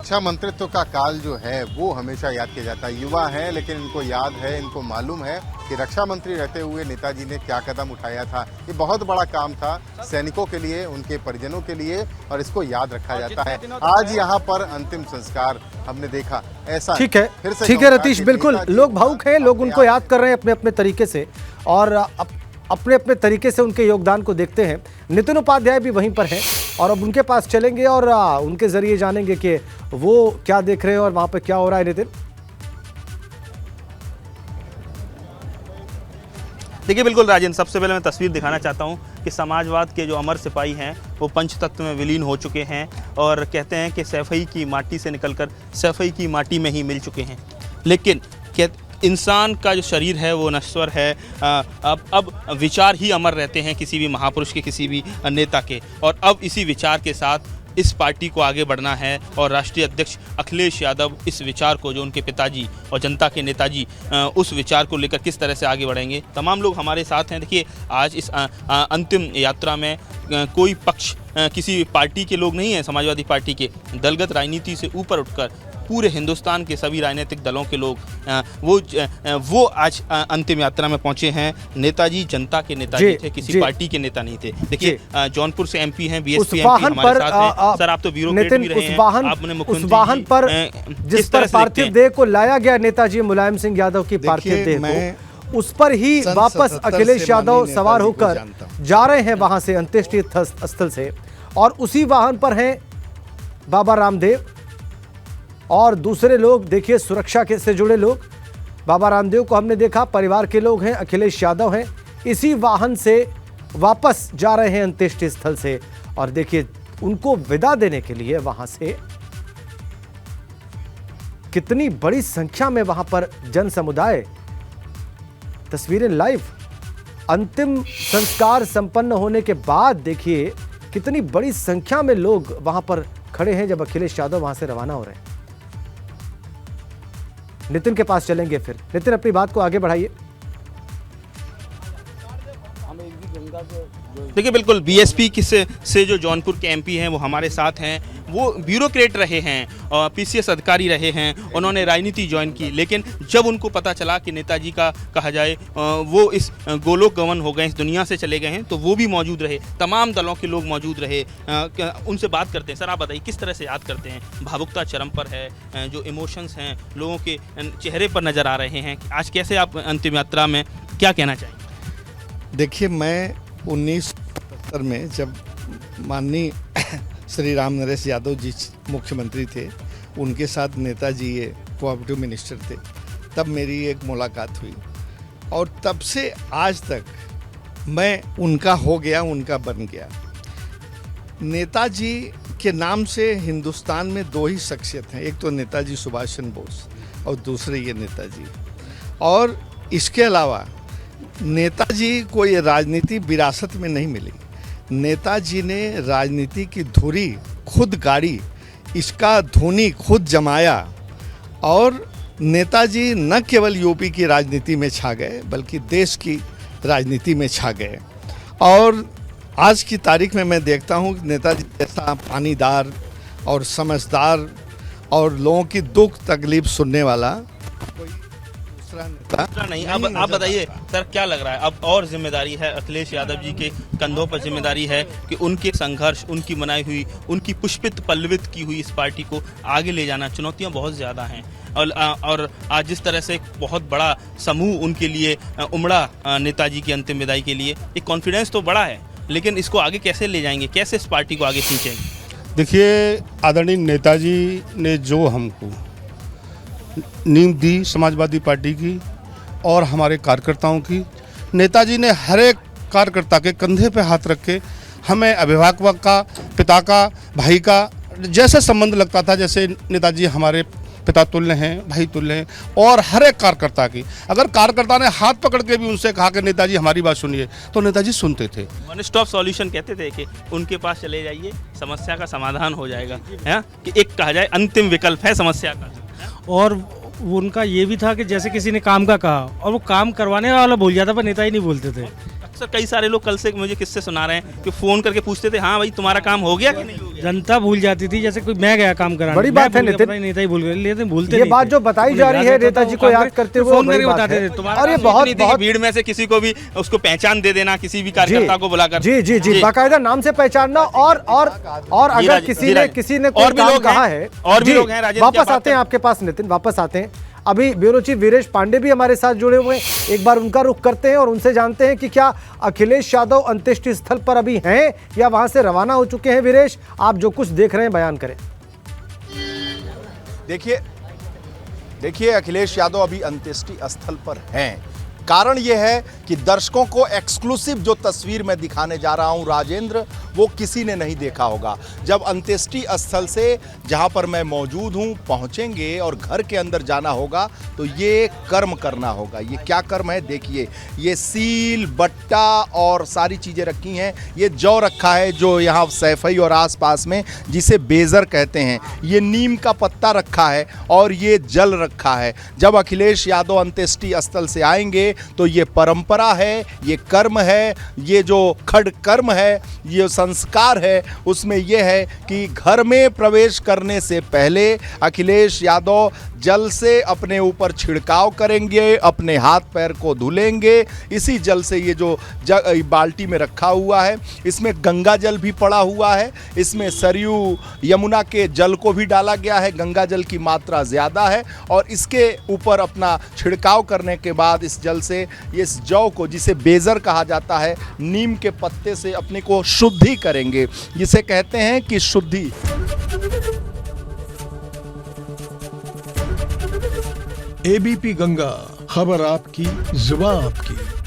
रक्षा मंत्रित्व का काल जो है वो हमेशा याद किया जाता है। युवा हैं लेकिन इनको याद है, इनको मालूम है कि रक्षा मंत्री रहते हुए नेताजी ने क्या कदम उठाया था। ये बहुत बड़ा काम था सैनिकों के लिए, उनके परिजनों के लिए, और इसको याद रखा जाता है। आज यहाँ पर अंतिम संस्कार हमने देखा। ऐसा ठीक है, ठीक है रतीश, बिल्कुल लोग भावुक हैं, लोग उनको याद कर रहे हैं अपने अपने तरीके से और अपने अपने तरीके से उनके योगदान को देखते हैं। नितिन उपाध्याय भी वहीं पर हैं और अब उनके पास चलेंगे और उनके जरिए जानेंगे कि वो क्या देख रहे हैं और वहां पर क्या हो रहा है। नितिन, देखिए बिल्कुल राजेंद्र, सबसे पहले मैं तस्वीर दिखाना चाहता हूं कि समाजवाद के जो अमर सिपाही हैं वो पंचतत्व में विलीन हो चुके हैं और कहते हैं कि सैफई की माटी से निकलकर सैफई की माटी में ही मिल चुके हैं। लेकिन इंसान का जो शरीर है वो नश्वर है। अब विचार ही अमर रहते हैं किसी भी महापुरुष के, किसी भी नेता के, और अब इसी विचार के साथ इस पार्टी को आगे बढ़ना है। और राष्ट्रीय अध्यक्ष अखिलेश यादव इस विचार को, जो उनके पिताजी और जनता के नेताजी उस विचार को लेकर किस तरह से आगे बढ़ेंगे, तमाम लोग हमारे साथ हैं। देखिए आज इस अंतिम यात्रा में कोई पक्ष, किसी पार्टी के लोग नहीं हैं, समाजवादी पार्टी के, दलगत राजनीति से ऊपर उठकर पूरे हिंदुस्तान के सभी राजनीतिक दलों के लोग वो आज अंतिम यात्रा में पहुंचे हैं। नेताजी जनता के नेताजी थे, किसी पार्टी के नेता नहीं थे। देखिए जौनपुर से एमपी हैं, बीएसपी एमपी हमारे साथ हैं। सर आप तो ब्यूरोक्रेट भी रहे हैं, आपने उस वाहन पर जिस पर पार्थिव देह को लाया गया नेताजी मुलायम सिंह यादव की पार्थिव देह को, उस पर ही वापस अखिलेश यादव सवार होकर जा रहे हैं वहां से, अंत्येष्टि स्थल से, और उसी वाहन पर हैं बाबा रामदेव और दूसरे लोग। देखिए सुरक्षा से जुड़े लोग, बाबा रामदेव को हमने देखा, परिवार के लोग हैं, अखिलेश यादव हैं, इसी वाहन से वापस जा रहे हैं अंत्येष्टि स्थल से। और देखिए उनको विदा देने के लिए वहां से कितनी बड़ी संख्या में वहां पर जन समुदाय, तस्वीरें लाइव। अंतिम संस्कार संपन्न होने के बाद देखिए कितनी बड़ी संख्या में लोग वहां पर खड़े हैं जब अखिलेश यादव वहां से रवाना हो रहे हैं। नितिन के पास चलेंगे फिर। नितिन अपनी बात को आगे बढ़ाइए। देखिए बिल्कुल बीएसपी से जो जौनपुर के एमपी हैं वो हमारे साथ हैं। वो ब्यूरोक्रेट रहे हैं और पीसीएस अधिकारी रहे हैं, उन्होंने राजनीति ज्वाइन की, लेकिन जब उनको पता चला कि नेताजी का कहा जाए वो इस गोलोक गमन हो गए, इस दुनिया से चले गए हैं, तो वो भी मौजूद रहे, तमाम दलों के लोग मौजूद रहे। उनसे बात करते हैं। सर आप बताइए किस तरह से याद करते हैं? भावुकता चरम पर है, जो इमोशंस हैं लोगों के चेहरे पर नज़र आ रहे हैं। आज कैसे आप अंतिम यात्रा में क्या कहना चाहेंगे? देखिए मैं 1970 में जब माननीय श्री राम नरेश यादव जी मुख्यमंत्री थे, उनके साथ नेताजी ये कोऑपरेटिव मिनिस्टर थे, तब मेरी एक मुलाकात हुई और तब से आज तक मैं उनका हो गया, उनका बन गया। नेताजी के नाम से हिंदुस्तान में दो ही शख्सियत हैं, एक तो नेताजी सुभाष चंद्र बोस और दूसरे ये नेताजी। और इसके अलावा नेताजी को ये राजनीति विरासत में नहीं मिली, नेताजी ने राजनीति की धुरी खुद गाड़ी, इसका धुनी खुद जमाया और नेताजी न केवल यूपी की राजनीति में छा गए बल्कि देश की राजनीति में छा गए। और आज की तारीख में मैं देखता हूँ कि नेताजी जैसा पानीदार और समझदार और लोगों की दुख तकलीफ सुनने वाला दूसरा नहीं। अब आप बताइए सर क्या लग रहा है, अब और जिम्मेदारी है अखिलेश यादव जी के कंधों पर, जिम्मेदारी है कि उनके संघर्ष, उनकी बनाई हुई, उनकी पुष्पित पल्लवित की हुई इस पार्टी को आगे ले जाना। चुनौतियां बहुत ज़्यादा हैं और आज जिस तरह से बहुत बड़ा समूह उनके लिए उमड़ा नेताजी की अंतिम विदाई के लिए, एक कॉन्फिडेंस तो बड़ा है, लेकिन इसको आगे कैसे ले जाएंगे, कैसे इस पार्टी को आगे खींचेंगे? देखिए आदरणीय नेताजी ने जो हमको नींव दी समाजवादी पार्टी की और हमारे कार्यकर्ताओं की, नेताजी ने हर एक कार्यकर्ता के कंधे पे हाथ रख के हमें अभिभावक का, पिता का, भाई का जैसे संबंध लगता था, जैसे नेताजी हमारे पिता तुल्य हैं, भाई तुल्य हैं। और हर एक कार्यकर्ता की, अगर कार्यकर्ता ने हाथ पकड़ के भी उनसे कहा कि नेताजी हमारी बात सुनिए, तो नेताजी सुनते थे। वन स्टॉप सॉल्यूशन कहते थे कि उनके पास चले जाइए, समस्या का समाधान हो जाएगा, है कि एक कहा जाए अंतिम विकल्प है समस्या का। और उनका ये भी था कि जैसे किसी ने काम का कहा और वो काम करवाने वाला भूल जाता, पर नेता ही नहीं बोलते थे। अक्सर कई सारे लोग कल से मुझे किस्से सुना रहे हैं कि फ़ोन करके पूछते थे, हाँ भाई तुम्हारा काम हो गया कि नहीं हो गया। जनता भूल जाती थी, जैसे कोई मैं गया काम कराने, बड़ी बात है नितिन, नेता ही भूल गए, लेकिन भूलते ये नहीं बात थे। जो बताई जा रही है नेताजी को याद करते हुए, फोन बड़ी करके बात बताते है। थे, तुम्हारा और ये काम बहुत इतनी थी कि बहुत भीड़ में से किसी को भी उसको पहचान दे देना, किसी भी कार्यकर्ता को बुलाकर। जी जी जी, बाकायदा नाम से पहचानना। और अगर किसी ने कोई काम कहा है, और भी लोग हैं राजेंद्र, वापस आते हैं आपके पास नितिन, वापस आते हैं। अभी ब्यूरो चीफ वीरेश पांडे भी हमारे साथ जुड़े हुए हैं, एक बार उनका रुख करते हैं और उनसे जानते हैं कि क्या अखिलेश यादव अंत्येष्टि स्थल पर अभी हैं या वहां से रवाना हो चुके हैं। वीरेश, आप जो कुछ देख रहे हैं बयान करें। देखिए अखिलेश यादव अभी अंत्येष्टि स्थल पर हैं। कारण यह है कि दर्शकों को एक्सक्लूसिव जो तस्वीर मैं दिखाने जा रहा हूं राजेंद्र, वो किसी ने नहीं देखा होगा। जब अंत्येष्टि स्थल से जहां पर मैं मौजूद हूं पहुंचेंगे और घर के अंदर जाना होगा तो ये कर्म करना होगा। ये क्या कर्म है देखिए, ये सील बट्टा और सारी चीज़ें रखी हैं। ये जौ रखा है जो यहाँ सैफई और आसपास में, जिसे बेज़र कहते हैं। ये नीम का पत्ता रखा है और ये जल रखा है। जब अखिलेश यादव अंत्येष्टि स्थल से आएंगे तो ये परंपरा है, ये कर्म है, ये जो खड़ कर्म है, ये संस्कार है, उसमें यह है कि घर में प्रवेश करने से पहले अखिलेश यादव जल से अपने ऊपर छिड़काव करेंगे, अपने हाथ पैर को धुलेंगे। इसी जल से ये जो बाल्टी में रखा हुआ है, इसमें गंगा जल भी पड़ा हुआ है, इसमें सरयू यमुना के जल को भी डाला गया है, गंगा जल की मात्रा ज़्यादा है। और इसके ऊपर अपना छिड़काव करने के बाद इस जल से इस जौ को, जिसे बेज़र कहा जाता है, नीम के पत्ते से अपने को शुद्धि करेंगे, जिसे कहते हैं कि शुद्धि। एबीपी गंगा, खबर आपकी, जुबान आपकी।